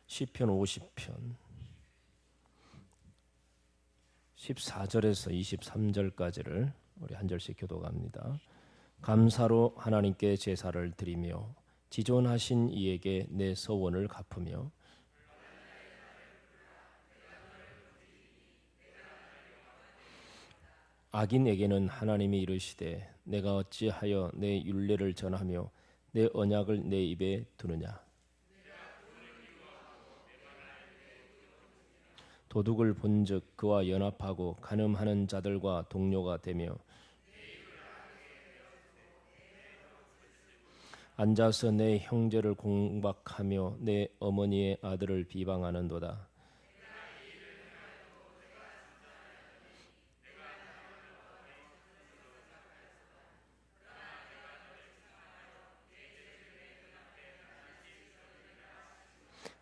시편 50편 14절에서 23절까지를 우리 한 절씩 교독합니다. 감사로 하나님께 제사를 드리며 지존하신 이에게 내 서원을 갚으며 악인에게는 하나님이 이르시되 내가 어찌하여 내 율례를 전하며 내 언약을 내 입에 두느냐. 도둑을 본즉 그와 연합하고 간음하는 자들과 동료가 되며 앉아서 내 형제를 공박하며 내 어머니의 아들을 비방하는도다.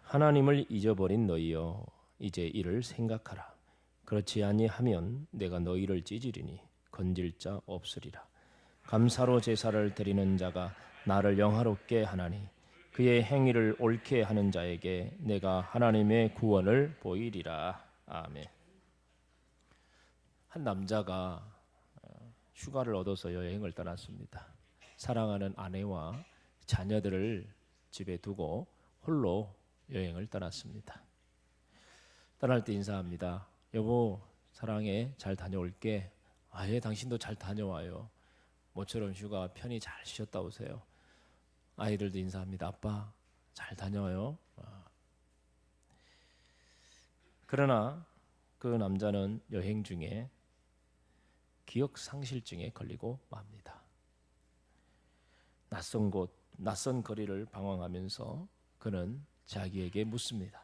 하나님을 잊어버린 너희여 이제 이를 생각하라. 그렇지 아니하면 내가 너희를 찢으리니 건질 자 없으리라. 감사로 제사를 드리는 자가 나를 영화롭게 하나니 그의 행위를 옳게 하는 자에게 내가 하나님의 구원을 보이리라. 아멘. 한 남자가 휴가를 얻어서 여행을 떠났습니다. 사랑하는 아내와 자녀들을 집에 두고 홀로 여행을 떠났습니다. 떠날 때 인사합니다. 여보 사랑해, 잘 다녀올게. 예, 당신도 잘 다녀와요. 모처럼 휴가 편히 잘 쉬었다 오세요. 아이들도 인사합니다. 아빠 잘 다녀와요. 그러나 그 남자는 여행 중에 기억상실증에 걸리고 맙니다. 낯선 곳, 낯선 거리를 방황하면서 그는 자기에게 묻습니다.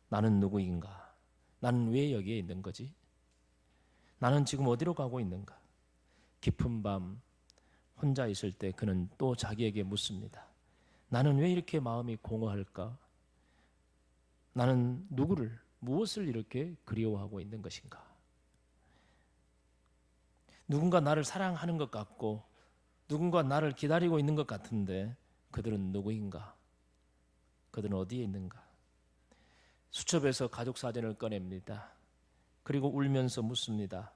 나는 누구인가? 나는 왜 여기에 있는 거지? 나는 지금 어디로 가고 있는가? 깊은 밤 혼자 있을 때 그는 또 자기에게 묻습니다. 나는 왜 이렇게 마음이 공허할까? 나는 누구를, 무엇을 이렇게 그리워하고 있는 것인가? 누군가 나를 사랑하는 것 같고 누군가 나를 기다리고 있는 것 같은데 그들은 누구인가? 그들은 어디에 있는가? 수첩에서 가족 사진을 꺼냅니다. 그리고 울면서 묻습니다.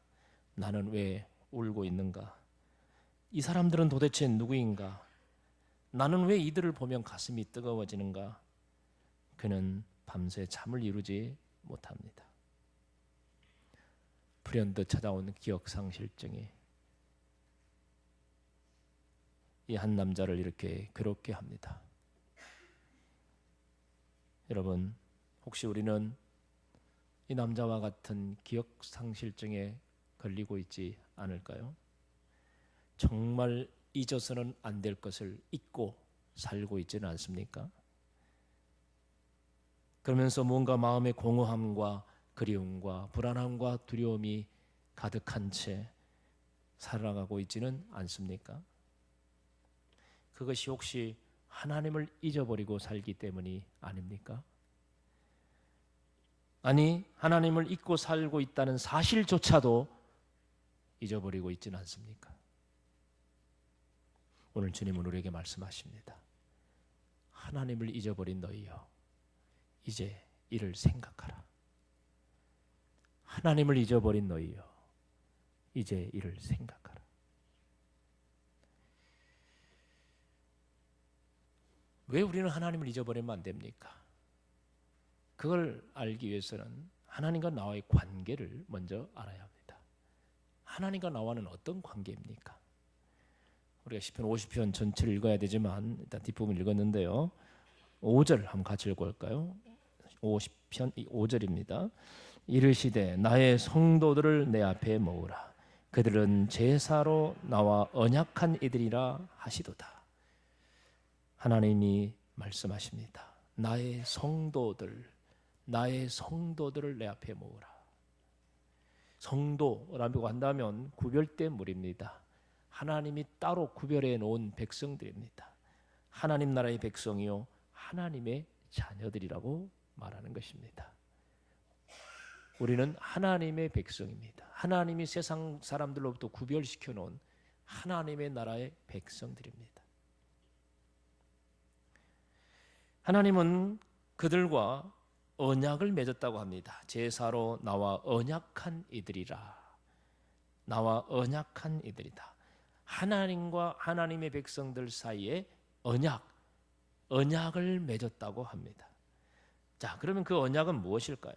나는 왜 울고 있는가? 이 사람들은 도대체 누구인가? 나는 왜 이들을 보면 가슴이 뜨거워지는가? 그는 밤새 잠을 이루지 못합니다. 불현듯 찾아온 기억상실증이 이 한 남자를 이렇게 괴롭게 합니다. 여러분, 혹시 우리는 이 남자와 같은 기억상실증에 걸리고 있지 않을까요? 정말 잊어서는 안 될 것을 잊고 살고 있지는 않습니까? 그러면서 뭔가 마음의 공허함과 그리움과 불안함과 두려움이 가득한 채 살아가고 있지는 않습니까? 그것이 혹시 하나님을 잊어버리고 살기 때문이 아닙니까? 아니, 하나님을 잊고 살고 있다는 사실조차도 잊어버리고 있지는 않습니까? 오늘 주님은 우리에게 말씀하십니다. 하나님을 잊어버린 너희여, 이제 이를 생각하라. 하나님을 잊어버린 너희여, 이제 이를 생각하라. 왜 우리는 하나님을 잊어버리면 안 됩니까? 그걸 알기 위해서는 하나님과 나와의 관계를 먼저 알아야 합니다. 하나님과 나와는 어떤 관계입니까? 우리가 시편 50편 전체를 읽어야 되지만 일단 뒷부분 읽었는데요. 5절 한번 같이 읽어볼까요? 50편 5절입니다. 이르시되 나의 성도들을 내 앞에 모으라. 그들은 제사로 나와 언약한 이들이라 하시도다. 하나님이 말씀하십니다. 나의 성도들을 내 앞에 모으라. 성도라고 한다면 구별된 무리입니다. 하나님이 따로 구별해 놓은 백성들입니다. 하나님 나라의 백성이요 하나님의 자녀들이라고 말하는 것입니다. 우리는 하나님의 백성입니다. 하나님이 세상 사람들로부터 구별시켜 놓은 하나님의 나라의 백성들입니다. 하나님은 그들과 언약을 맺었다고 합니다. 제사로 나와 언약한 이들이라. 나와 언약한 이들이다. 하나님과 하나님의 백성들 사이에 언약을 맺었다고 합니다. 자, 그러면 그 언약은 무엇일까요?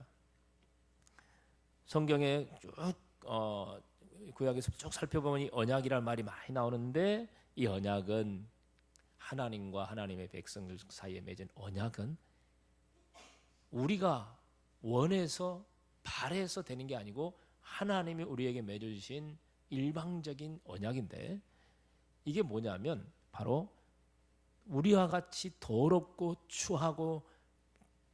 성경에 쭉 구약에서 쭉 살펴보면 이 언약이라는 말이 많이 나오는데, 이 언약은 하나님과 하나님의 백성들 사이에 맺은 언약은 우리가 원해서 바래서 되는 게 아니고 하나님이 우리에게 맺어주신 일방적인 언약인데, 이게 뭐냐면 바로 우리와 같이 더럽고 추하고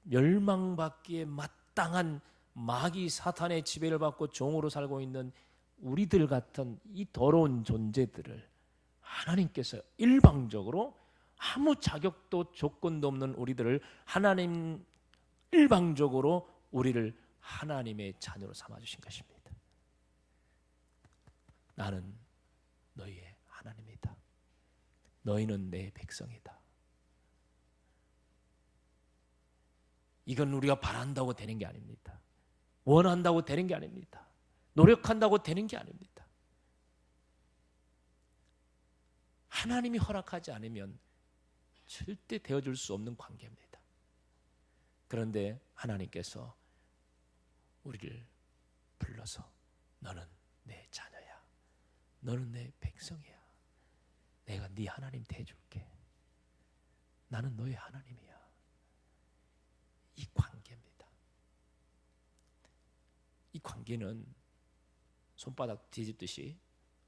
멸망받기에 마땅한 마귀 사탄의 지배를 받고 종으로 살고 있는 우리들 같은 이 더러운 존재들을 하나님께서 일방적으로 아무 자격도 조건도 없는 우리들을 하나님 일방적으로 우리를 하나님의 자녀로 삼아주신 것입니다. 나는 너희의 하나님이다. 너희는 내 백성이다. 이건 우리가 바란다고 되는 게 아닙니다. 원한다고 되는 게 아닙니다. 노력한다고 되는 게 아닙니다. 하나님이 허락하지 않으면 절대 되어줄 수 없는 관계입니다. 그런데 하나님께서 우리를 불러서 너는 내 자녀야. 너는 내 백성이야. 내가 네 하나님 돼줄게. 나는 너의 하나님이야. 이 관계입니다. 이 관계는 손바닥 뒤집듯이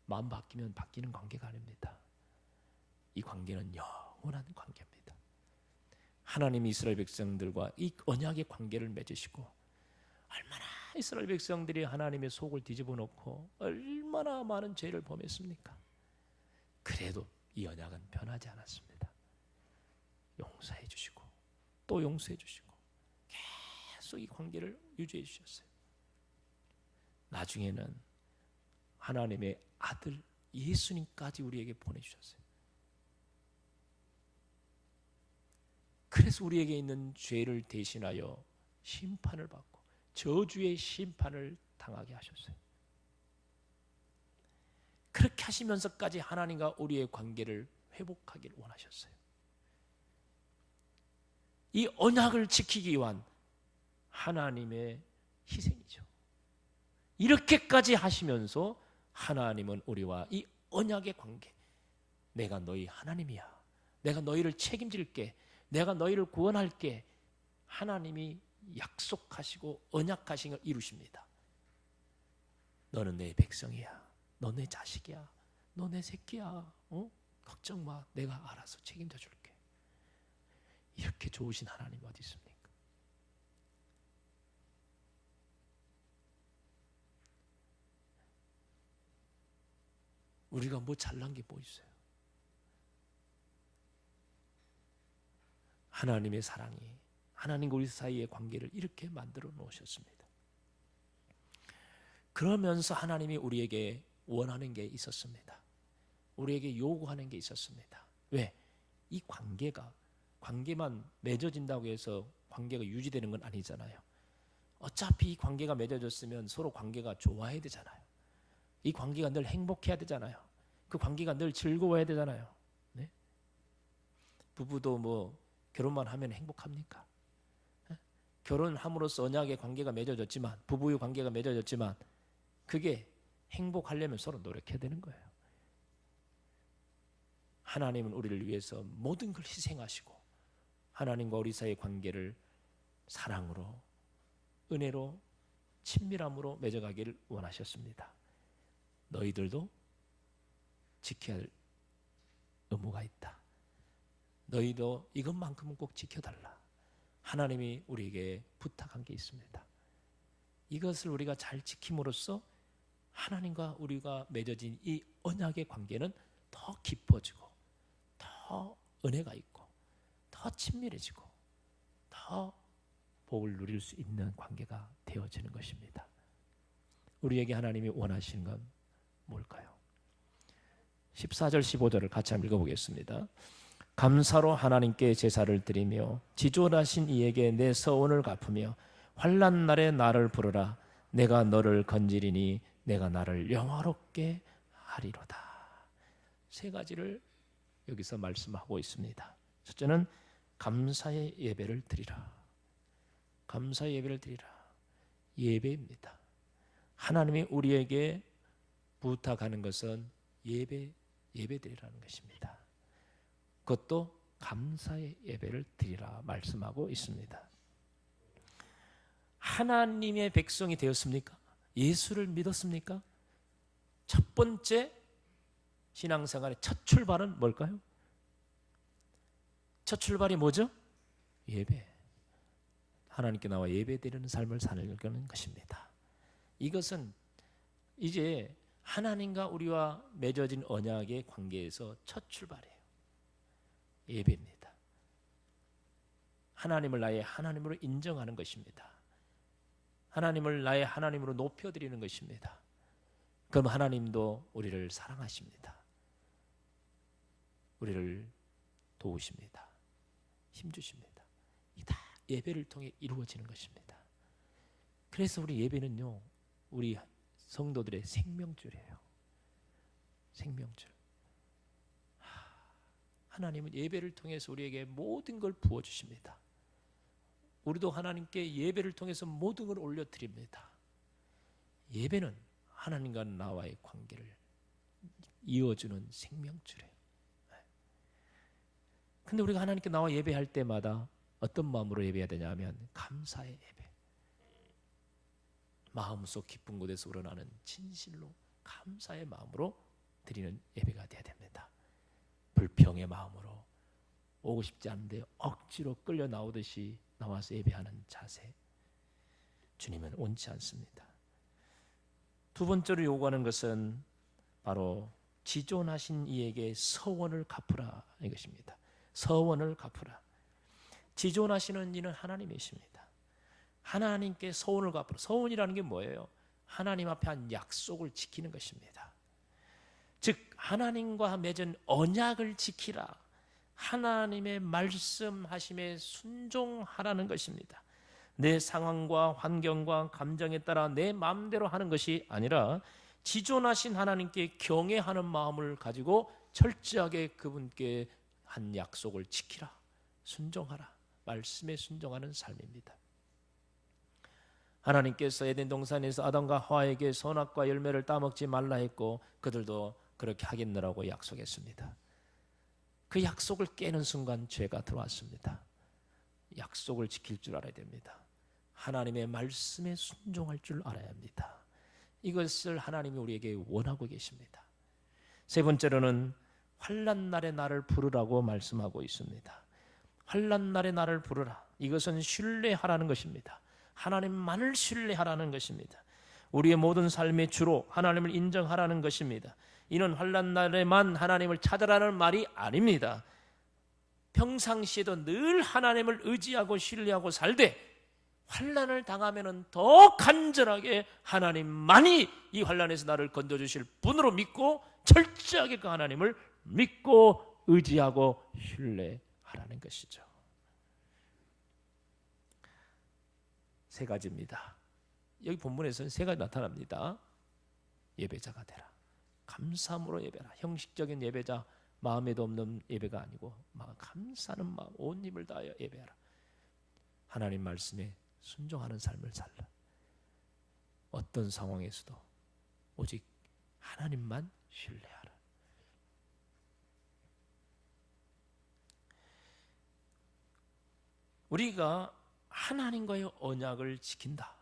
마음 바뀌면 바뀌는 관계가 아닙니다. 이 관계는 영원한 관계입니다. 하나님이 이스라엘 백성들과 이 언약의 관계를 맺으시고, 얼마나 이스라엘 백성들이 하나님의 속을 뒤집어 놓고 얼마나 많은 죄를 범했습니까? 그래도 이 언약은 변하지 않았습니다. 용서해 주시고 또 용서해 주시고 계속 이 관계를 유지해 주셨어요. 나중에는 하나님의 아들 예수님까지 우리에게 보내주셨어요. 그래서 우리에게 있는 죄를 대신하여 심판을 받고 저주의 심판을 당하게 하셨어요. 그렇게 하시면서까지 하나님과 우리의 관계를 회복하기를 원하셨어요. 이 언약을 지키기 위한 하나님의 희생이죠. 이렇게까지 하시면서 하나님은 우리와 이 언약의 관계, 내가 너희 하나님이야. 내가 너희를 책임질게. 내가 너희를 구원할게. 하나님이 약속하시고 언약하신 걸 이루십니다. 너는 내 백성이야. 너 내 자식이야. 너 내 새끼야. 걱정 마. 내가 알아서 책임져 줄게. 이렇게 좋으신 하나님 어디 있습니까? 우리가 뭐 잘난 게 뭐 있어요? 하나님의 사랑이 하나님과 우리 사이의 관계를 이렇게 만들어 놓으셨습니다. 그러면서 하나님이 우리에게 원하는 게 있었습니다. 우리에게 요구하는 게 있었습니다. 왜? 이 관계만 맺어진다고 해서 관계가 유지되는 건 아니잖아요. 어차피 이 관계가 맺어졌으면 서로 관계가 좋아야 되잖아요. 이 관계가 늘 행복해야 되잖아요. 그 관계가 늘 즐거워야 되잖아요. 네? 부부도 뭐 결혼만 하면 행복합니까? 결혼함으로써 언약의 관계가 맺어졌지만, 부부의 관계가 맺어졌지만 그게 행복하려면 서로 노력해야 되는 거예요. 하나님은 우리를 위해서 모든 걸 희생하시고 하나님과 우리 사이의 관계를 사랑으로, 은혜로, 친밀함으로 맺어가기를 원하셨습니다. 너희들도 지켜야 할 의무가 있다. 너희도 이것만큼은 꼭 지켜달라. 하나님이 우리에게 부탁한 게 있습니다. 이것을 우리가 잘 지킴으로써 하나님과 우리가 맺어진 이 언약의 관계는 더 깊어지고 더 은혜가 있고 더 친밀해지고 더 복을 누릴 수 있는 관계가 되어지는 것입니다. 우리에게 하나님이 원하시는 건 뭘까요? 14절 15절을 같이 한번 읽어보겠습니다. 감사로 하나님께 제사를 드리며 지존하신 이에게 내 서원을 갚으며 환난 날에 나를 부르라. 내가 너를 건지리니 내가 나를 영화롭게 하리로다. 세 가지를 여기서 말씀하고 있습니다. 첫째는 감사의 예배를 드리라. 감사의 예배를 드리라. 예배입니다. 하나님이 우리에게 부탁하는 것은 예배드리라는 것입니다. 그것도 감사의 예배를 드리라 말씀하고 있습니다. 하나님의 백성이 되었습니까? 예수를 믿었습니까? 첫 번째 신앙생활의 첫 출발은 뭘까요? 첫 출발이 뭐죠? 예배. 하나님께 나와 예배드리는 삶을 살아가는 것입니다. 이것은 이제 하나님과 우리와 맺어진 언약의 관계에서 첫 출발이에요. 예배입니다. 하나님을 나의 하나님으로 인정하는 것입니다. 하나님을 나의 하나님으로 높여드리는 것입니다. 그럼 하나님도 우리를 사랑하십니다. 우리를 도우십니다. 힘주십니다. 이 다 예배를 통해 이루어지는 것입니다. 그래서 우리 예배는요, 우리 성도들의 생명줄이에요. 생명줄. 하나님은 예배를 통해서 우리에게 모든 걸 부어주십니다. 우리도 하나님께 예배를 통해서 모든 걸 올려드립니다. 예배는 하나님과 나와의 관계를 이어주는 생명줄이에요. 근데 우리가 하나님께 나와 예배할 때마다 어떤 마음으로 예배해야 되냐면 감사의 예배. 마음속 깊은 곳에서 우러나는 진실로 감사의 마음으로 드리는 예배가 되어야 됩니다. 불평의 마음으로 오고 싶지 않은데 억지로 끌려 나오듯이 나와서 예배하는 자세, 주님은 원치 않습니다. 두 번째로 요구하는 것은 바로 지존하신 이에게 서원을 갚으라 이것입니다. 서원을 갚으라. 지존하시는 이는 하나님이십니다. 하나님께 서원을 갚으라. 서원이라는 게 뭐예요? 하나님 앞에 한 약속을 지키는 것입니다. 즉 하나님과 맺은 언약을 지키라. 하나님의 말씀하심에 순종하라는 것입니다. 내 상황과 환경과 감정에 따라 내 마음대로 하는 것이 아니라 지존하신 하나님께 경외하는 마음을 가지고 철저하게 그분께 한 약속을 지키라. 순종하라. 말씀에 순종하는 삶입니다. 하나님께서 에덴 동산에서 아담과 하와에게 선악과 열매를 따먹지 말라 했고 그들도 그렇게 하겠느라고 약속했습니다. 그 약속을 깨는 순간 죄가 들어왔습니다. 약속을 지킬 줄 알아야 됩니다. 하나님의 말씀에 순종할 줄 알아야 합니다. 이것을 하나님이 우리에게 원하고 계십니다. 세 번째로는 환난 날에 나를 부르라고 말씀하고 있습니다. 환난 날에 나를 부르라. 이것은 신뢰하라는 것입니다. 하나님만을 신뢰하라는 것입니다. 우리의 모든 삶의 주로 하나님을 인정하라는 것입니다. 이는 환난 날에만 하나님을 찾아라는 말이 아닙니다. 평상시에도 늘 하나님을 의지하고 신뢰하고 살되 환난을 당하면은 더 간절하게 하나님만이 이 환난에서 나를 건져주실 분으로 믿고 철저하게 그 하나님을 믿고 의지하고 신뢰하라는 것이죠. 세 가지입니다. 여기 본문에서는 세 가지 나타납니다. 예배자가 되라. 감사함으로 예배라. 형식적인 예배자, 마음에도 없는 예배가 아니고 감사하는 마음, 온 힘을 다하여 예배하라. 하나님 말씀에 순종하는 삶을 살라. 어떤 상황에서도 오직 하나님만 신뢰하라. 우리가 하나님과의 언약을 지킨다.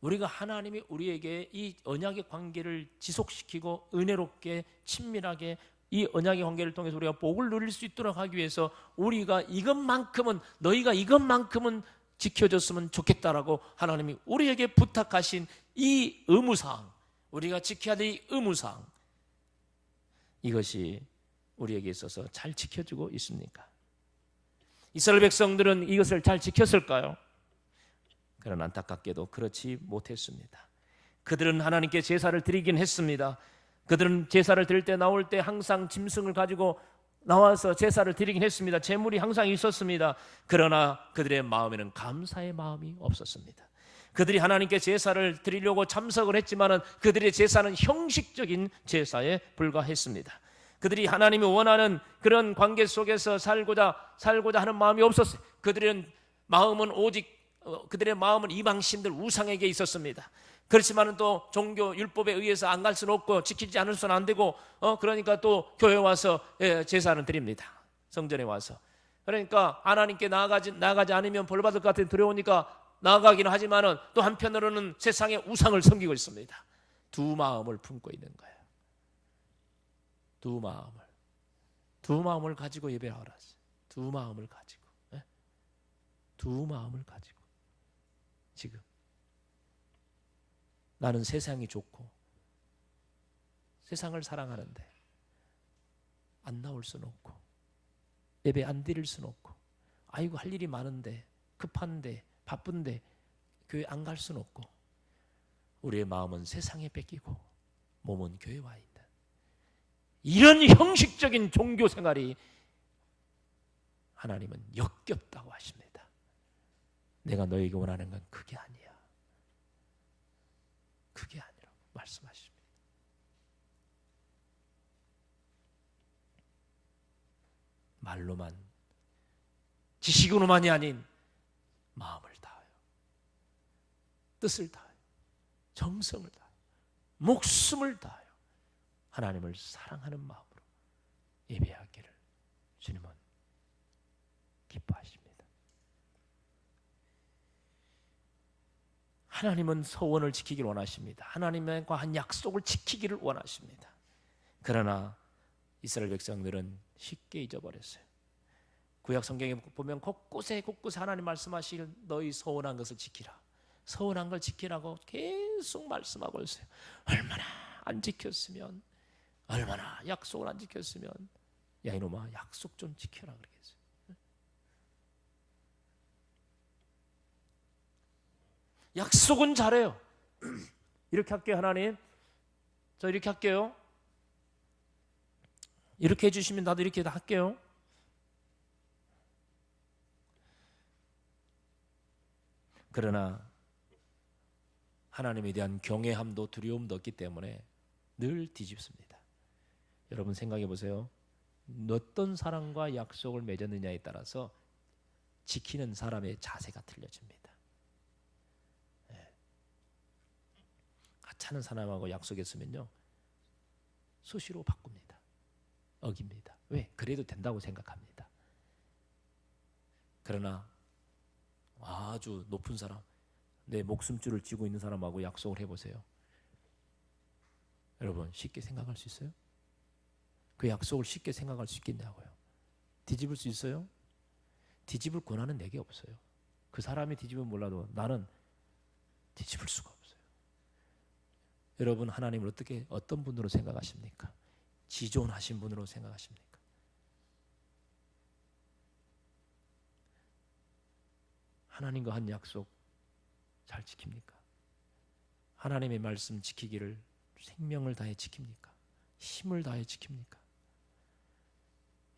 우리가 하나님이 우리에게 이 언약의 관계를 지속시키고 은혜롭게 친밀하게 이 언약의 관계를 통해서 우리가 복을 누릴 수 있도록 하기 위해서 우리가 이것만큼은 너희가 이것만큼은 지켜줬으면 좋겠다라고 하나님이 우리에게 부탁하신 이 의무사항, 우리가 지켜야 될 이 의무사항, 이것이 우리에게 있어서 잘 지켜주고 있습니까? 이스라엘 백성들은 이것을 잘 지켰을까요? 그러나 안타깝게도 그렇지 못했습니다. 그들은 하나님께 제사를 드리긴 했습니다. 그들은 제사를 드릴 때 나올 때 항상 짐승을 가지고 나와서 제사를 드리긴 했습니다. 제물이 항상 있었습니다. 그러나 그들의 마음에는 감사의 마음이 없었습니다. 그들이 하나님께 제사를 드리려고 참석을 했지만은 그들의 제사는 형식적인 제사에 불과했습니다. 그들이 하나님이 원하는 그런 관계 속에서 살고자 하는 마음이 없었어요. 그들의 마음은 이방신들 우상에게 있었습니다. 그렇지만은 또 종교 율법에 의해서 안 갈 수는 없고 지키지 않을 수는 안 되고 그러니까 또 교회 와서 제사는 드립니다. 성전에 와서. 그러니까 하나님께 나아가지 않으면 벌 받을 것 같은 두려우니까 나아가기는 하지만은 또 한편으로는 세상의 우상을 섬기고 있습니다. 두 마음을 품고 있는 거예요. 두 마음을 가지고 예배하라. 두 마음을 가지고 지금 나는 세상이 좋고 세상을 사랑하는데 안 나올 수는 없고 예배 안 드릴 수는 없고 아이고 할 일이 많은데 급한데 바쁜데 교회 안 갈 수는 없고 우리의 마음은 세상에 뺏기고 몸은 교회에 와 있는 이런 형식적인 종교 생활이 하나님은 역겹다고 하십니다. 내가 너에게 원하는 건 그게 아니야. 그게 아니라고 말씀하십니다. 말로만 지식으로만이 아닌 마음을 다하여 뜻을 다하여 정성을 다하여 목숨을 다하여 하나님을 사랑하는 마음으로 예배하기를 주님은 기뻐하십니다. 하나님은 서원을 지키기를 원하십니다. 하나님과 한 약속을 지키기를 원하십니다. 그러나 이스라엘 백성들은 쉽게 잊어버렸어요. 구약 성경에 보면 곳곳에 하나님 말씀하실 너희 서원한 것을 지키라. 서원한 걸 지키라고 계속 말씀하고 있어요. 얼마나 안 지켰으면, 얼마나 약속을 안 지켰으면 야 이놈아 약속 좀 지켜라 그러겠어요. 약속은 잘해요. 이렇게 할게요. 하나님 저 이렇게 할게요. 이렇게 해주시면 나도 이렇게 다 할게요. 그러나 하나님에 대한 경외함도 두려움도 없기 때문에 늘 뒤집습니다. 여러분 생각해 보세요. 어떤 사람과 약속을 맺었느냐에 따라서 지키는 사람의 자세가 틀려집니다. 하찮은 사람하고 약속했으면요 수시로 바꿉니다. 어깁니다. 왜? 그래도 된다고 생각합니다. 그러나 아주 높은 사람, 내 목숨줄을 쥐고 있는 사람하고 약속을 해보세요. 여러분 쉽게 생각할 수 있어요? 그 약속을 쉽게 생각할 수 있겠냐고요. 뒤집을 수 있어요? 뒤집을 권한은 내게 없어요. 그 사람이 뒤집으면 몰라도 나는 뒤집을 수가 없어요. 여러분 하나님을 어떤 분으로 생각하십니까? 지존하신 분으로 생각하십니까? 하나님과 한 약속 잘 지킵니까? 하나님의 말씀 지키기를 생명을 다해 지킵니까? 힘을 다해 지킵니까?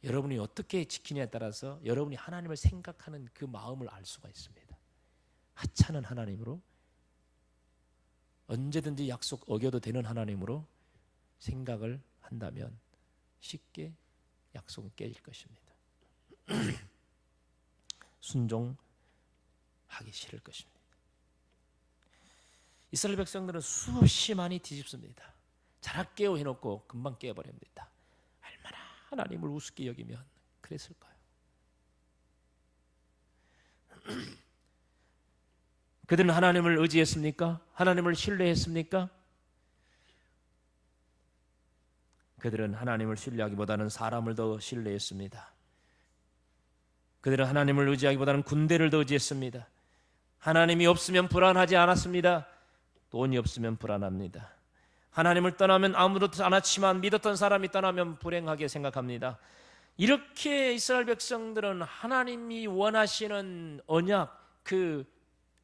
여러분이 어떻게 지키냐에 따라서 여러분이 하나님을 생각하는 그 마음을 알 수가 있습니다. 하찮은 하나님으로 언제든지 약속 어겨도 되는 하나님으로 생각을 한다면 쉽게 약속은 깨질 것입니다. 순종하기 싫을 것입니다. 이스라엘 백성들은 수없이 많이 뒤집습니다. 잘할게요 해놓고 금방 깨버립니다. 얼마나 하나님을 우습게 여기면 그랬을까요? 그들은 하나님을 의지했습니까? 하나님을 신뢰했습니까? 그들은 하나님을 신뢰하기보다는 사람을 더 신뢰했습니다. 그들은 하나님을 의지하기보다는 군대를 더 의지했습니다. 하나님이 없으면 불안하지 않았습니다. 돈이 없으면 불안합니다. 하나님을 떠나면 아무렇지 않았지만 믿었던 사람이 떠나면 불행하게 생각합니다. 이렇게 이스라엘 백성들은 하나님이 원하시는 언약 그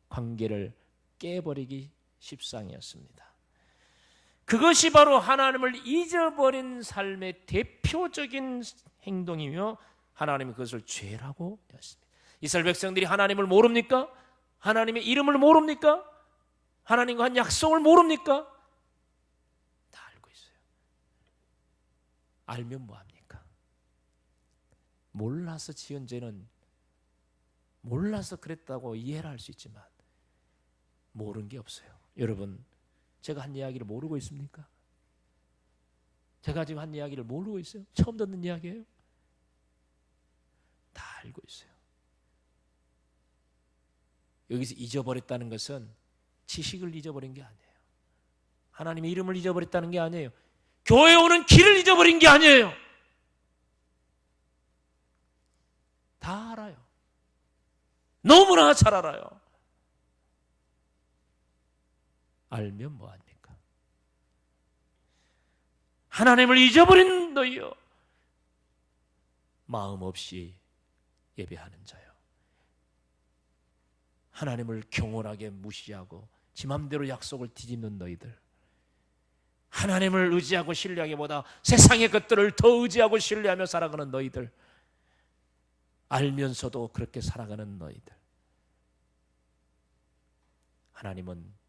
관계를 깨버리기 십상이었습니다. 그것이 바로 하나님을 잊어버린 삶의 대표적인 행동이며 하나님이 그것을 죄라고 하십니다. 이스라엘 백성들이 하나님을 모릅니까? 하나님의 이름을 모릅니까? 하나님과 한 약속을 모릅니까? 다 알고 있어요. 알면 뭐합니까? 몰라서 지은 죄는 몰라서 그랬다고 이해를 할 수 있지만 모르는 게 없어요. 여러분, 제가 한 이야기를 모르고 있습니까? 제가 지금 한 이야기를 모르고 있어요? 처음 듣는 이야기예요? 다 알고 있어요. 여기서 잊어버렸다는 것은 지식을 잊어버린 게 아니에요. 하나님의 이름을 잊어버렸다는 게 아니에요. 교회에 오는 길을 잊어버린 게 아니에요. 다 알아요. 너무나 잘 알아요. 알면 뭐합니까? 하나님을 잊어버린 너희요, 마음 없이 예배하는 자요, 하나님을 경홀하게 무시하고 지 맘대로 약속을 뒤집는 너희들, 하나님을 의지하고 신뢰하기보다 세상의 것들을 더 의지하고 신뢰하며 살아가는 너희들, 알면서도 그렇게 살아가는 너희들, 하나님은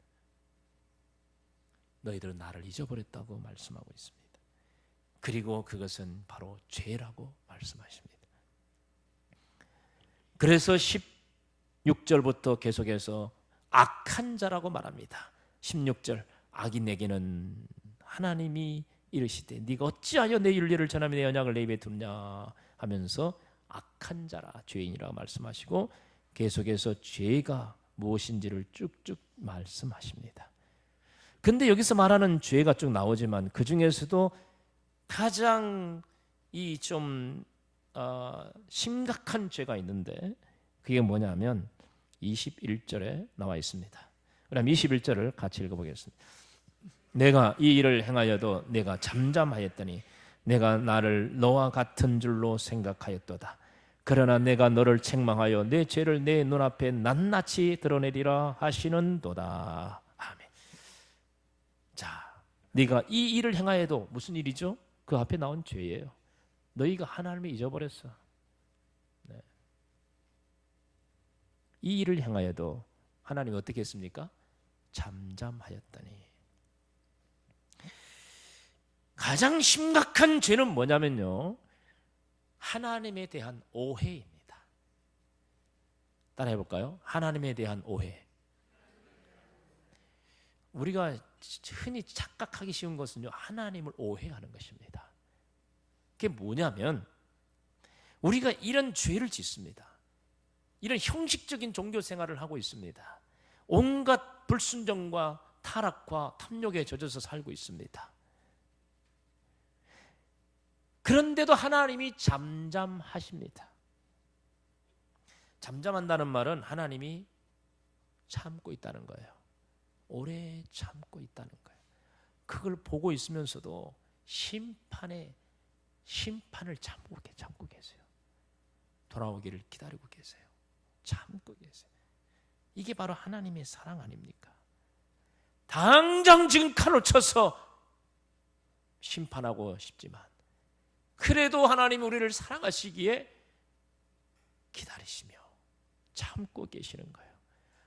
너희들은 나를 잊어버렸다고 말씀하고 있습니다. 그리고 그것은 바로 죄라고 말씀하십니다. 그래서 16절부터 계속해서 악한 자라고 말합니다. 16절, 악인에게는 하나님이 이르시되 네가 어찌하여 내 윤례를 전하며 내 언약을 내 입에 두느냐 하면서 악한 자라, 죄인이라고 말씀하시고 계속해서 죄가 무엇인지를 쭉쭉 말씀하십니다. 근데 여기서 말하는 죄가 쭉 나오지만 그 중에서도 가장 심각한 죄가 있는데 그게 뭐냐면 21절에 나와 있습니다. 그럼 21절을 같이 읽어보겠습니다. 내가 이 일을 행하여도 내가 잠잠하였더니 내가 나를 너와 같은 줄로 생각하였도다. 그러나 내가 너를 책망하여 내 죄를 내 눈앞에 낱낱이 드러내리라 하시는도다. 아멘. 자, 네가 이 일을 행하여도 무슨 일이죠? 그 앞에 나온 죄예요. 너희가 하나님을 잊어버렸어. 네. 이 일을 행하여도 하나님이 어떻게 했습니까? 잠잠하였더니. 가장 심각한 죄는 뭐냐면요, 하나님에 대한 오해입니다. 따라해 볼까요? 하나님에 대한 오해. 우리가 흔히 착각하기 쉬운 것은요, 하나님을 오해하는 것입니다. 그게 뭐냐면 우리가 이런 죄를 짓습니다. 이런 형식적인 종교 생활을 하고 있습니다. 온갖 불순종과 타락과 탐욕에 젖어서 살고 있습니다. 그런데도 하나님이 잠잠하십니다. 잠잠한다는 말은 하나님이 참고 있다는 거예요. 오래 참고 있다는 거예요. 그걸 보고 있으면서도 심판을 참고 계세요. 돌아오기를 기다리고 계세요. 참고 계세요. 이게 바로 하나님의 사랑 아닙니까? 당장 지금 칼로 쳐서 심판하고 싶지만 그래도 하나님이 우리를 사랑하시기에 기다리시며 참고 계시는 거예요.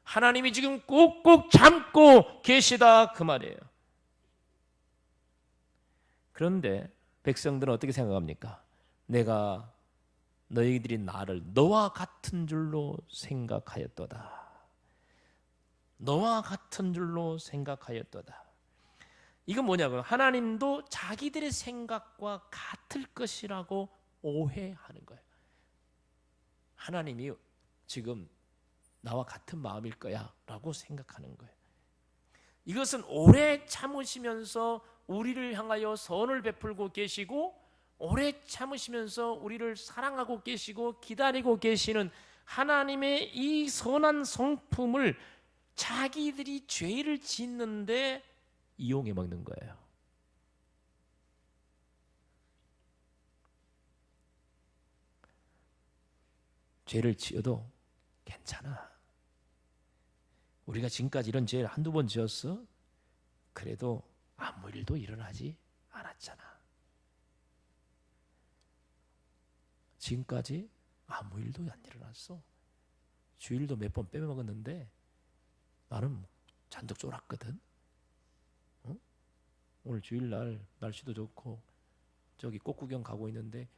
하나님이 지금 꾹꾹 참고 계시다 그 말이에요. 그런데 백성들은 어떻게 생각합니까? 내가 너희들이 나를 너와 같은 줄로 생각하였도다. 너와 같은 줄로 생각하였도다. 이건 뭐냐고요? 하나님도 자기들의 생각과 같을 것이라고 오해하는 거예요. 하나님이 지금 나와 같은 마음일 거야 라고 생각하는 거예요. 이것은 오래 참으시면서 우리를 향하여 선을 베풀고 계시고 오래 참으시면서 우리를 사랑하고 계시고 기다리고 계시는 하나님의 이 선한 성품을 자기들이 죄를 짓는데 이용해 먹는 거예요. 죄를 지어도 괜찮아. 우리가 지금까지 이런 죄를 한두 번 지었어? 그래도 아무 일도 일어나지 않았잖아. 지금까지 아무 일도 안 일어났어. 주일도 몇 번 빼먹었는데 나는 잔뜩 쫄았거든. 어? 오늘 주일날 날씨도 좋고 저기 꽃구경 가고 있는데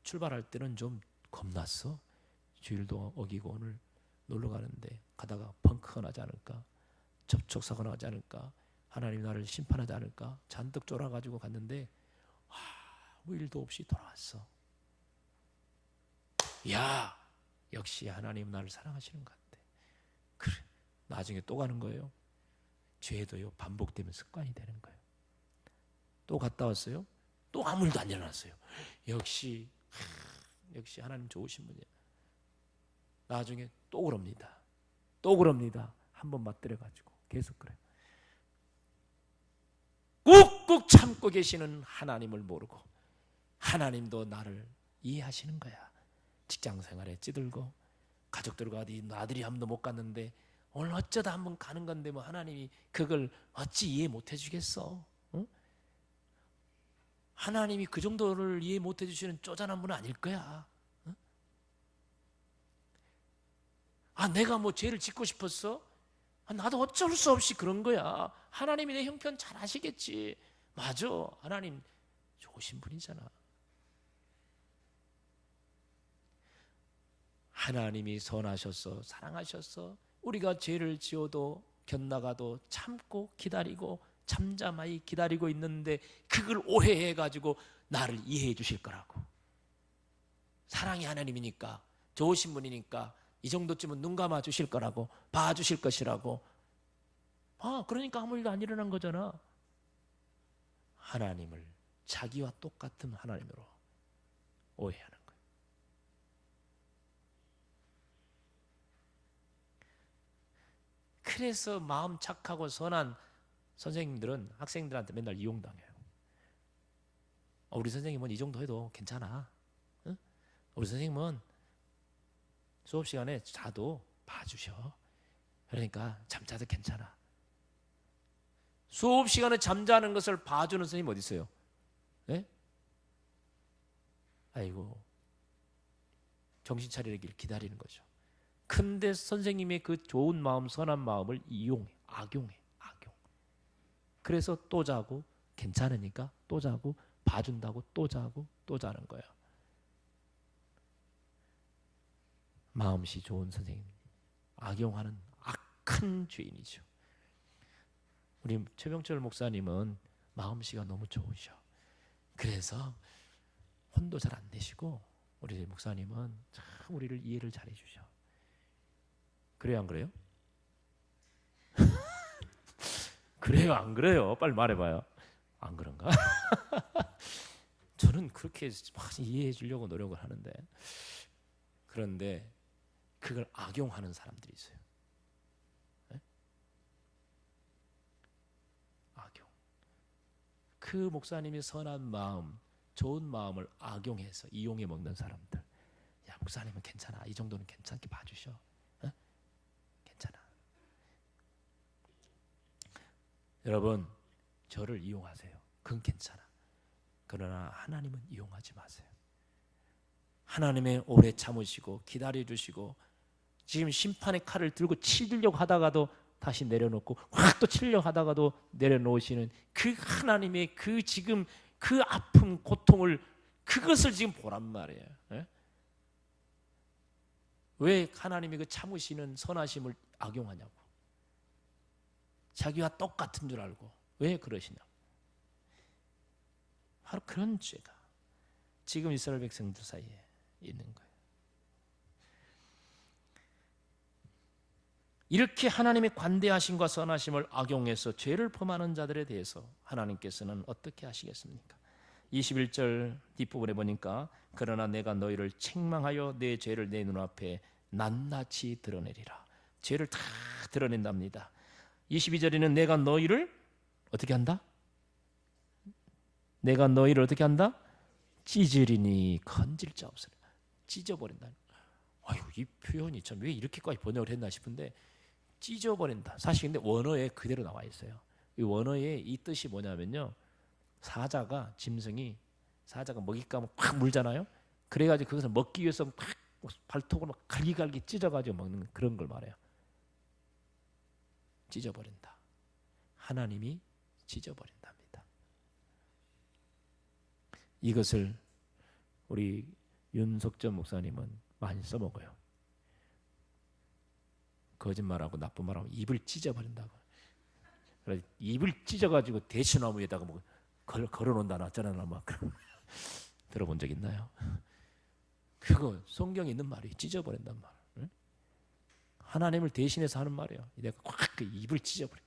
출발할 때는 좀 겁났어. 주일도 어기고 오늘 놀러 가는데 가다가 펑크가 나지 않을까, 접촉사고가 나지 않을까, 하나님 나를 심판하지 않을까 잔뜩 쫄아가지고 갔는데 아무 일도 없이 돌아왔어. 야, 역시 하나님 나를 사랑하시는 것 같아. 그래, 나중에 또 가는 거예요. 죄도요 반복되면 습관이 되는 거예요. 또 갔다 왔어요. 또 아무 일도 안 일어났어요. 역시 하나님 좋으신 분이야. 나중에 또 그럽니다. 또 그럽니다. 한번 맞들여가지고 계속 그래요. 꾹꾹 참고 계시는 하나님을 모르고 하나님도 나를 이해하시는 거야. 직장생활에 찌들고 가족들과 어디 나들이 한 번도 못 갔는데 오늘 어쩌다 한번 가는 건데 뭐 하나님이 그걸 어찌 이해 못 해주겠어? 응? 하나님이 그 정도를 이해 못 해주시는 쪼잔한 분은 아닐 거야. 응? 아, 내가 뭐 죄를 짓고 싶었어? 아, 나도 어쩔 수 없이 그런 거야. 하나님이 내 형편 잘 아시겠지. 맞아, 하나님 좋으신 분이잖아. 하나님이 선하셔서 사랑하셔서 우리가 죄를 지어도 견나가도 참고 기다리고 잠잠하게 기다리고 있는데 그걸 오해해가지고 나를 이해해 주실 거라고. 사랑의 하나님이니까 좋으신 분이니까 이 정도쯤은 눈 감아 주실 거라고, 봐주실 것이라고. 그러니까 아무 일도 안 일어난 거잖아. 하나님을 자기와 똑같은 하나님으로 오해하는 거예요. 그래서 마음 착하고 선한 선생님들은 학생들한테 맨날 이용당해요. 우리 선생님은 이 정도 해도 괜찮아. 응? 우리 선생님은 수업 시간에 자도 봐주셔. 그러니까 잠자도 괜찮아. 수업 시간에 잠자는 것을 봐주는 선생님 어디 있어요? 네? 아이고, 정신 차리길 기다리는 거죠. 근데 선생님의 그 좋은 마음, 선한 마음을 이용해, 악용해. 그래서 또 자고 괜찮으니까 또 자고 봐준다고 또 자고 또 자는 거예요. 마음씨 좋은 선생님, 악용하는 악한 죄인이죠. 우리 최병철 목사님은 마음씨가 너무 좋으셔. 그래서 혼도 잘 안 내시고 우리 목사님은 참 우리를 이해를 잘 해주셔. 그래요, 안 그래요? 그래요, 안 그래요? 빨리 말해봐요. 안 그런가? 저는 그렇게 많이 이해해 주려고 노력을 하는데, 그런데 그걸 악용하는 사람들이 있어요. 네? 악용. 그 목사님이 선한 마음, 좋은 마음을 악용해서 이용해 먹는 사람들. 야, 목사님은 괜찮아. 이 정도는 괜찮게 봐주셔. 네? 괜찮아. 여러분, 저를 이용하세요. 그건 괜찮아. 그러나 하나님은 이용하지 마세요. 하나님의 오래 참으시고 기다려주시고 지금 심판의 칼을 들고 치려고 하다가도 다시 내려놓고 확 또 치려고 하다가도 내려놓으시는 그 하나님의 그 지금 그 아픔, 고통을, 그것을 지금 보란 말이에요. 예? 왜 하나님이 그 참으시는 선하심을 악용하냐고. 자기와 똑같은 줄 알고 왜 그러시냐고. 바로 그런 죄가 지금 이스라엘 백성들 사이에 있는 거예요. 이렇게 하나님의 관대하심과 선하심을 악용해서 죄를 범하는 자들에 대해서 하나님께서는 어떻게 하시겠습니까? 21절 뒷부분에 보니까 그러나 내가 너희를 책망하여 내 죄를 내 눈앞에 낱낱이 드러내리라. 죄를 다 드러낸답니다. 22절에는 내가 너희를 어떻게 한다? 내가 너희를 어떻게 한다? 찢으리니 건질 자 없으리라. 찢어버린다. 아유, 이 표현이 참 왜 이렇게까지 번역을 했나 싶은데, 찢어버린다. 사실 근데 원어에 그대로 나와 있어요. 이 원어의 이 뜻이 뭐냐면요, 사자가, 짐승이, 사자가 먹잇감을 확 물잖아요. 그래가지고 그것을 먹기 위해서 막 발톱으로 막 갈기갈기 찢어가지고 먹는 그런 걸 말해요. 찢어버린다. 하나님이 찢어버린답니다. 이것을 우리 윤석전 목사님은 많이 써먹어요. 거짓말하고 나쁜 말하고 입을 찢어버린다고. 그래서 입을 찢어가지고 대추나무 위에다가 뭐 걸어놓는다 놨잖아. 막 들어본 적 있나요? 그거 성경에 있는 말이 찢어버린단 말. 응? 하나님을 대신해서 하는 말이에요. 내가 확 그 입을 찢어버려.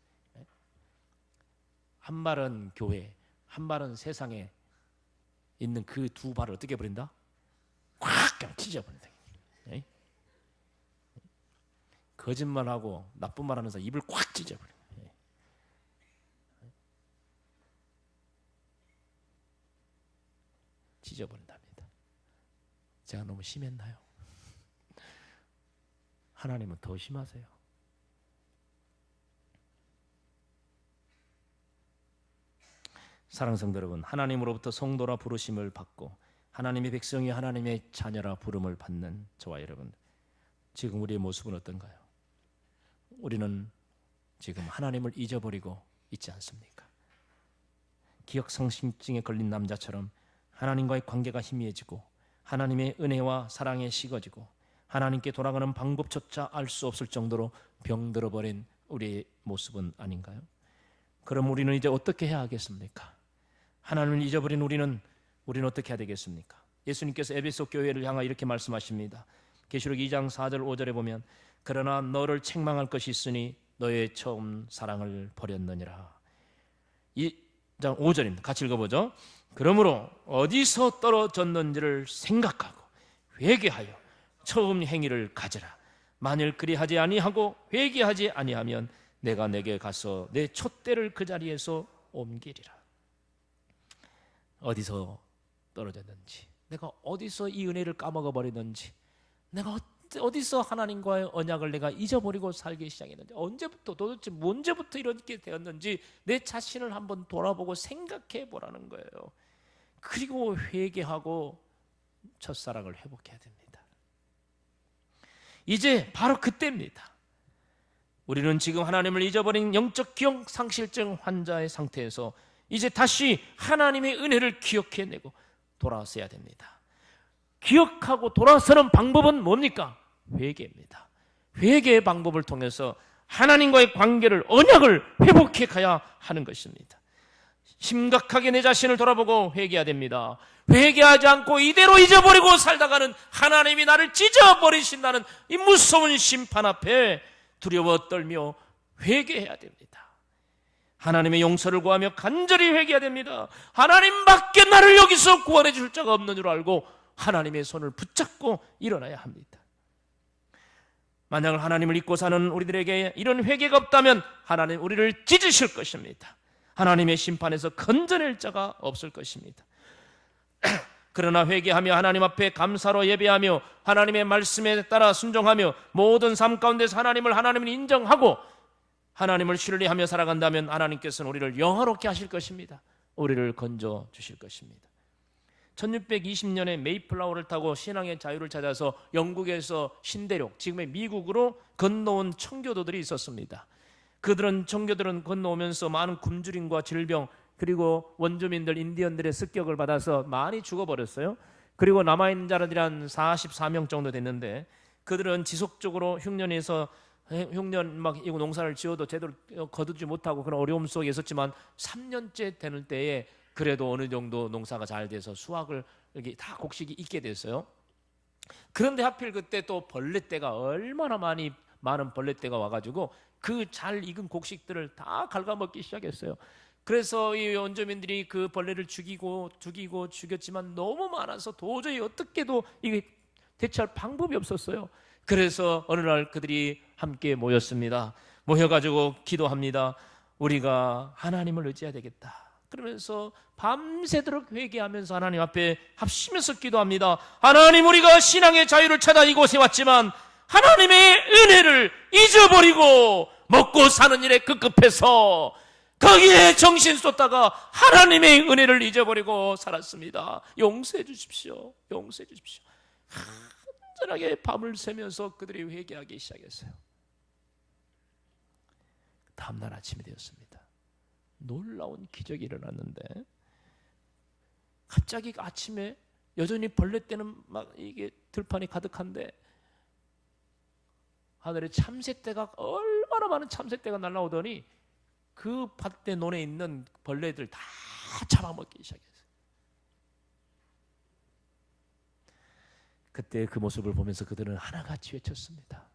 한 발은 교회, 한 발은 세상에 있는 그 두 발을 어떻게 버린다? 확 그냥 찢어버린다. 응? 거짓말하고 나쁜 말하면서 입을 꽉 찢어버려. 찢어버린답니다. 제가 너무 심했나요? 하나님은 더 심하세요. 사랑하는 성도 여러분, 하나님으로부터 성도라 부르심을 받고 하나님의 백성이 하나님의 자녀라 부름을 받는 저와 여러분, 지금 우리의 모습은 어떤가요? 우리는 지금 하나님을 잊어버리고 있지 않습니까? 기억상실증에 걸린 남자처럼 하나님과의 관계가 희미해지고 하나님의 은혜와 사랑에 식어지고 하나님께 돌아가는 방법조차 알 수 없을 정도로 병들어버린 우리의 모습은 아닌가요? 그럼 우리는 이제 어떻게 해야 하겠습니까? 하나님을 잊어버린 우리는 어떻게 해야 되겠습니까? 예수님께서 에베소 교회를 향하여 이렇게 말씀하십니다. 계시록 2장 4절 5절에 보면 그러나 너를 책망할 것이 있으니 너의 처음 사랑을 버렸느니라. 2장 5절입니다. 같이 읽어보죠. 그러므로 어디서 떨어졌는지를 생각하고 회개하여 처음 행위를 가져라. 만일 그리하지 아니하고 회개하지 아니하면 내가 내게 가서 내 촛대를 그 자리에서 옮기리라. 어디서 떨어졌는지, 내가 어디서 이 은혜를 까먹어버리는지, 내가 어디서 하나님과의 언약을 내가 잊어버리고 살기 시작했는지, 언제부터 도대체 언제부터 이렇게 되었는지 내 자신을 한번 돌아보고 생각해 보라는 거예요. 그리고 회개하고 첫사랑을 회복해야 됩니다. 이제 바로 그때입니다. 우리는 지금 하나님을 잊어버린 영적 기억 상실증 환자의 상태에서 이제 다시 하나님의 은혜를 기억해내고 돌아서야 됩니다. 기억하고 돌아서는 방법은 뭡니까? 회개입니다. 회개의 방법을 통해서 하나님과의 관계를, 언약을 회복해 가야 하는 것입니다. 심각하게 내 자신을 돌아보고 회개해야 됩니다. 회개하지 않고 이대로 잊어버리고 살다가는 하나님이 나를 찢어버리신다는 이 무서운 심판 앞에 두려워 떨며 회개해야 됩니다. 하나님의 용서를 구하며 간절히 회개해야 됩니다. 하나님밖에 나를 여기서 구원해 줄 자가 없는 줄 알고 하나님의 손을 붙잡고 일어나야 합니다. 만약 하나님을 잊고 사는 우리들에게 이런 회개가 없다면 하나님 우리를 찢으실 것입니다. 하나님의 심판에서 건져낼 자가 없을 것입니다. 그러나 회개하며 하나님 앞에 감사로 예배하며 하나님의 말씀에 따라 순종하며 모든 삶 가운데서 하나님을 인정하고 하나님을 신뢰하며 살아간다면 하나님께서는 우리를 영화롭게 하실 것입니다. 우리를 건져 주실 것입니다. 1620년에 메이플라워를 타고 신앙의 자유를 찾아서 영국에서 신대륙, 지금의 미국으로 건너온 청교도들이 있었습니다. 청교들은 건너오면서 많은 굶주림과 질병, 그리고 원주민들, 인디언들의 습격을 받아서 많이 죽어버렸어요. 그리고 남아있는 자들이 한 44명 정도 됐는데 그들은 지속적으로 흉년 막 이거 농사를 지어도 제대로 거두지 못하고 그런 어려움 속에 있었지만 3년째 되는 때에 그래도 어느 정도 농사가 잘 돼서 수확을 여기 다 곡식이 있게 됐어요. 그런데 하필 그때 또 벌레떼가 얼마나 많은 벌레떼가 와가지고 그 잘 익은 곡식들을 다 갉아먹기 시작했어요. 그래서 이 원주민들이 그 벌레를 죽였지만 너무 많아서 도저히 어떻게도 이게 대처할 방법이 없었어요. 그래서 어느 날 그들이 함께 모였습니다. 모여가지고 기도합니다. 우리가 하나님을 의지해야 되겠다. 그러면서 밤새도록 회개하면서 하나님 앞에 합심해서 기도합니다. 하나님, 우리가 신앙의 자유를 찾아 이곳에 왔지만 하나님의 은혜를 잊어버리고 먹고 사는 일에 급급해서 거기에 정신 쏟다가 하나님의 은혜를 잊어버리고 살았습니다. 용서해 주십시오. 용서해 주십시오. 한전하게 밤을 새면서 그들이 회개하기 시작했어요. 다음날 아침이 되었습니다. 놀라운 기적이 일어났는데, 갑자기 아침에 여전히 벌레 때는 막 이게 들판이 가득한데 하늘에 참새떼가, 얼마나 많은 참새떼가 날아오더니 그 밭대 논에 있는 벌레들 다 잡아먹기 시작했어요. 그때 그 모습을 보면서 그들은 하나같이 외쳤습니다.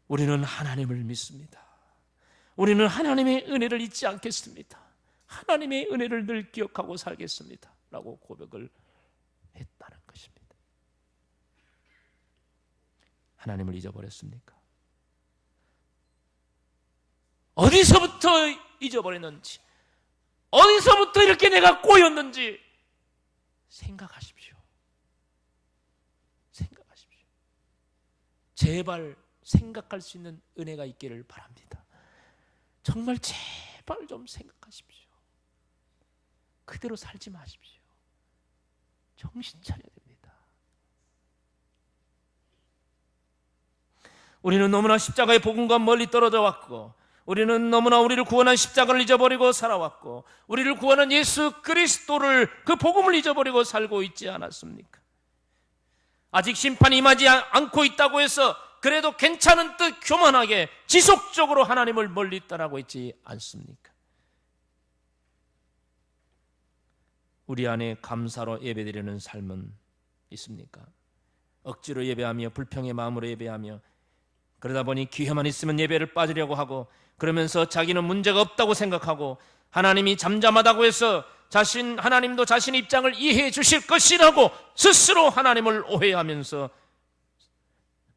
우리는 하나님을 믿습니다. 우리는 하나님의 은혜를 잊지 않겠습니다. 하나님의 은혜를 늘 기억하고 살겠습니다. 라고 고백을 했다는 것입니다. 하나님을 잊어버렸습니까? 어디서부터 잊어버렸는지, 어디서부터 이렇게 내가 꼬였는지 생각하십시오. 생각하십시오. 제발 생각할 수 있는 은혜가 있기를 바랍니다. 정말 제발 좀 생각하십시오. 그대로 살지 마십시오. 정신 차려야 됩니다. 우리는 너무나 십자가의 복음과 멀리 떨어져 왔고, 우리는 너무나 우리를 구원한 십자가를 잊어버리고 살아왔고, 우리를 구원한 예수 그리스도를, 그 복음을 잊어버리고 살고 있지 않았습니까? 아직 심판이 임하지 않고 있다고 해서 그래도 괜찮은 듯 교만하게 지속적으로 하나님을 멀리 떠나고 있지 않습니까? 우리 안에 감사로 예배드리는 삶은 있습니까? 억지로 예배하며 불평의 마음으로 예배하며, 그러다 보니 기회만 있으면 예배를 빠지려고 하고, 그러면서 자기는 문제가 없다고 생각하고, 하나님이 잠잠하다고 해서 하나님도 자신의 입장을 이해해 주실 것이라고 스스로 하나님을 오해하면서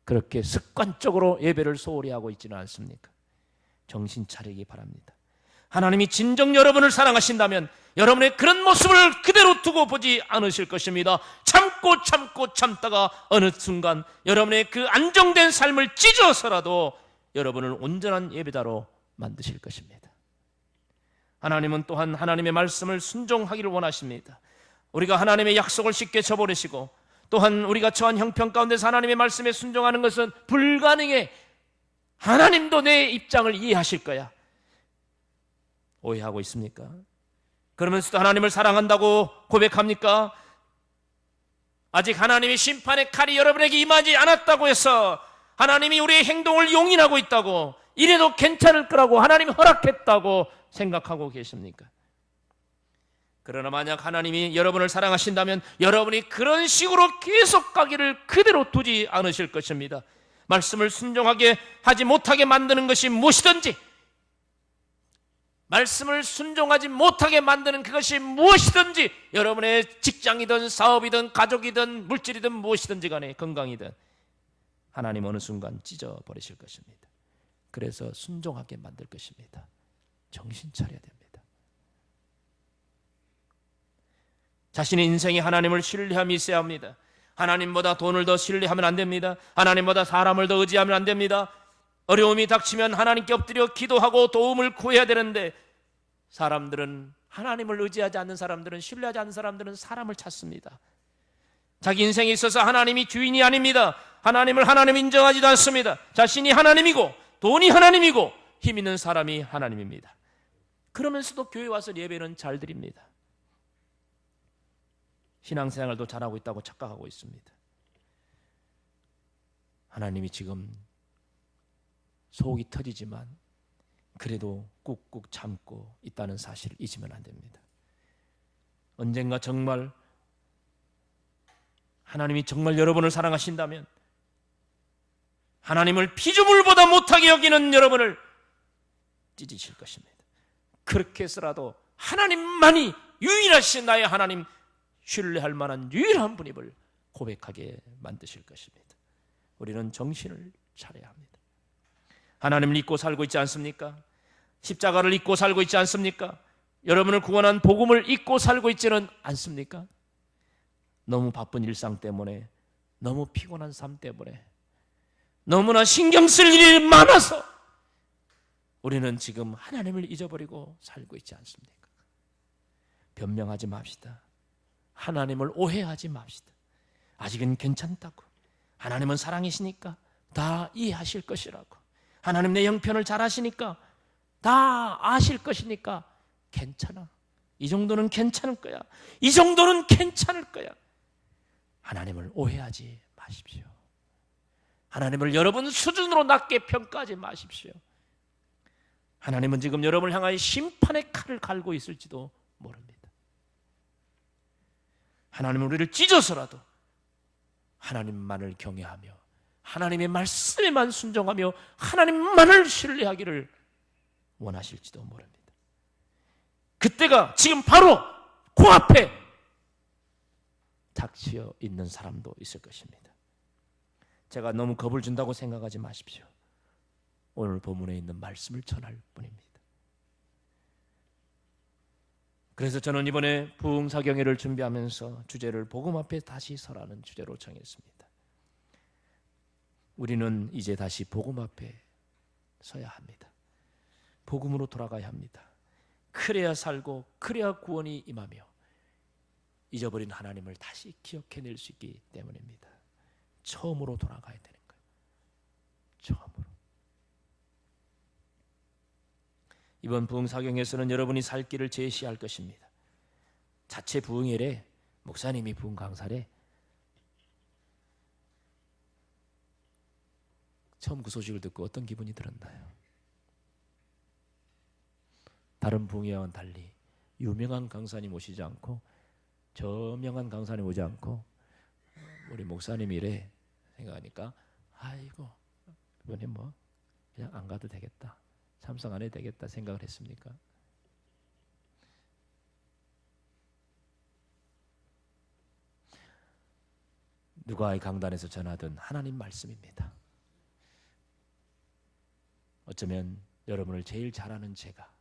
그렇게 습관적으로 예배를 소홀히 하고 있지는 않습니까? 정신 차리기 바랍니다. 하나님이 진정 여러분을 사랑하신다면 여러분의 그런 모습을 그대로 두고 보지 않으실 것입니다. 참고 참다가 어느 순간 여러분의 그 안정된 삶을 찢어서라도 여러분을 온전한 예배자로 만드실 것입니다. 하나님은 또한 하나님의 말씀을 순종하기를 원하십니다. 우리가 하나님의 약속을 쉽게 저버리시고, 또한 우리가 처한 형편 가운데서 하나님의 말씀에 순종하는 것은 불가능해. 하나님도 내 입장을 이해하실 거야. 오해하고 있습니까? 그러면서도 하나님을 사랑한다고 고백합니까? 아직 하나님의 심판의 칼이 여러분에게 임하지 않았다고 해서 하나님이 우리의 행동을 용인하고 있다고, 이래도 괜찮을 거라고 하나님이 허락했다고 생각하고 계십니까? 그러나 만약 하나님이 여러분을 사랑하신다면 여러분이 그런 식으로 계속 가기를 그대로 두지 않으실 것입니다. 말씀을 순종하게 하지 못하게 만드는 것이 무엇이든지, 말씀을 순종하지 못하게 만드는 그것이 무엇이든지, 여러분의 직장이든 사업이든 가족이든 물질이든 무엇이든지 간에, 건강이든, 하나님 어느 순간 찢어버리실 것입니다. 그래서 순종하게 만들 것입니다. 정신 차려야 됩니다. 자신의 인생에 하나님을 신뢰함이 있어야 합니다. 하나님보다 돈을 더 신뢰하면 안 됩니다. 하나님보다 사람을 더 의지하면 안 됩니다. 어려움이 닥치면 하나님께 엎드려 기도하고 도움을 구해야 되는데, 사람들은, 하나님을 의지하지 않는 사람들은, 신뢰하지 않는 사람들은 사람을 찾습니다. 자기 인생에 있어서 하나님이 주인이 아닙니다. 하나님을 하나님 인정하지도 않습니다. 자신이 하나님이고 돈이 하나님이고 힘 있는 사람이 하나님입니다. 그러면서도 교회 와서 예배는 잘 드립니다. 신앙생활도 잘하고 있다고 착각하고 있습니다. 하나님이 지금 속이 터지지만 그래도 꾹꾹 참고 있다는 사실을 잊으면 안 됩니다. 언젠가 정말 하나님이 정말 여러분을 사랑하신다면 하나님을 피조물보다 못하게 여기는 여러분을 찢으실 것입니다. 그렇게 해서라도 하나님만이 유일하신 나의 하나님, 신뢰할 만한 유일한 분임을 고백하게 만드실 것입니다. 우리는 정신을 차려야 합니다. 하나님을 잊고 살고 있지 않습니까? 십자가를 잊고 살고 있지 않습니까? 여러분을 구원한 복음을 잊고 살고 있지는 않습니까? 너무 바쁜 일상 때문에, 너무 피곤한 삶 때문에, 너무나 신경 쓸 일이 많아서 우리는 지금 하나님을 잊어버리고 살고 있지 않습니까? 변명하지 맙시다. 하나님을 오해하지 맙시다. 아직은 괜찮다고, 하나님은 사랑이시니까 다 이해하실 것이라고, 하나님 내 형편을 잘 아시니까 다 아실 것이니까 괜찮아, 이 정도는 괜찮을 거야, 이 정도는 괜찮을 거야. 하나님을 오해하지 마십시오. 하나님을 여러분 수준으로 낮게 평가하지 마십시오. 하나님은 지금 여러분을 향하여 심판의 칼을 갈고 있을지도 모릅니다. 하나님은 우리를 찢어서라도 하나님만을 경외하며 하나님의 말씀에만 순종하며 하나님만을 신뢰하기를 원하실지도 모릅니다. 그때가 지금 바로 코앞에 닥치어 있는 사람도 있을 것입니다. 제가 너무 겁을 준다고 생각하지 마십시오. 오늘 본문에 있는 말씀을 전할 뿐입니다. 그래서 저는 이번에 부흥사경회를 준비하면서 주제를 복음 앞에 다시 서라는 주제로 정했습니다. 우리는 이제 다시 복음 앞에 서야 합니다. 복음으로 돌아가야 합니다. 그래야 살고 그래야 구원이 임하며 잊어버린 하나님을 다시 기억해낼 수 있기 때문입니다. 처음으로 돌아가야 되는 거예요. 처음으로. 이번 부흥사경에서는 여러분이 살 길을 제시할 것입니다. 자체 부흥회래, 목사님이 부흥 강사래. 처음 그 소식을 듣고 어떤 기분이 들었나요? 다른 부흥회와는 달리 유명한 강사님 오시지 않고 저명한 강사님 오지 않고 우리 목사님이래 생각하니까 아이고 이번에 뭐 그냥 안 가도 되겠다, 참석 안 해도 되겠다 생각을 했습니까? 누가의 강단에서 전하던 하나님 말씀입니다. 어쩌면 여러분을 제일 잘 아는 제가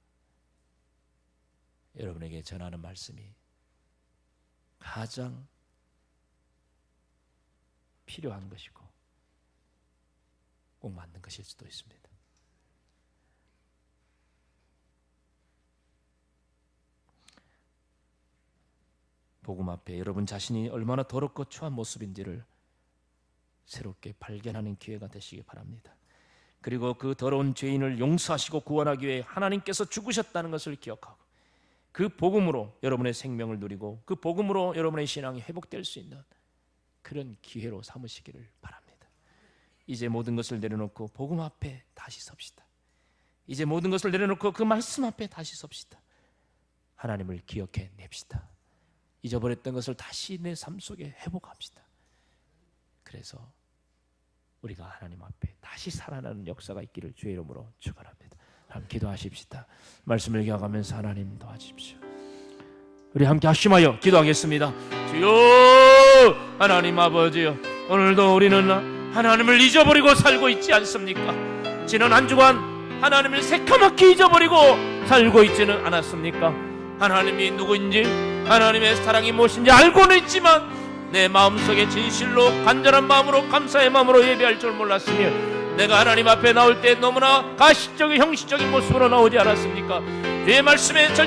여러분에게 전하는 말씀이 가장 필요한 것이고 꼭 맞는 것일 수도 있습니다. 복음 앞에 여러분 자신이 얼마나 더럽고 추한 모습인지를 새롭게 발견하는 기회가 되시기 바랍니다. 그리고 그 더러운 죄인을 용서하시고 구원하기 위해 하나님께서 죽으셨다는 것을 기억하고 그 복음으로 여러분의 생명을 누리고 그 복음으로 여러분의 신앙이 회복될 수 있는 그런 기회로 삼으시기를 바랍니다. 이제 모든 것을 내려놓고 복음 앞에 다시 섭시다. 이제 모든 것을 내려놓고 그 말씀 앞에 다시 섭시다. 하나님을 기억해 냅시다. 잊어버렸던 것을 다시 내 삶 속에 회복합시다. 그래서 우리가 하나님 앞에 다시 살아나는 역사가 있기를 주의 이름으로 축원합니다. 함께 기도하십시다. 말씀을 기억하면서 하나님 도와주십시오. 우리 함께 합심하여 기도하겠습니다. 주여, 하나님 아버지여, 오늘도 우리는 하나님을 잊어버리고 살고 있지 않습니까? 지난 한 주간 하나님을 새카맣게 잊어버리고 살고 있지는 않았습니까? 하나님이 누구인지, 하나님의 사랑이 무엇인지 알고는 있지만 내 마음속에 진실로 간절한 마음으로 감사의 마음으로 예배할 줄 몰랐으며 내가 하나님 앞에 나올 때 너무나 가식적인 형식적인 모습으로 나오지 않았습니까? 내 말씀에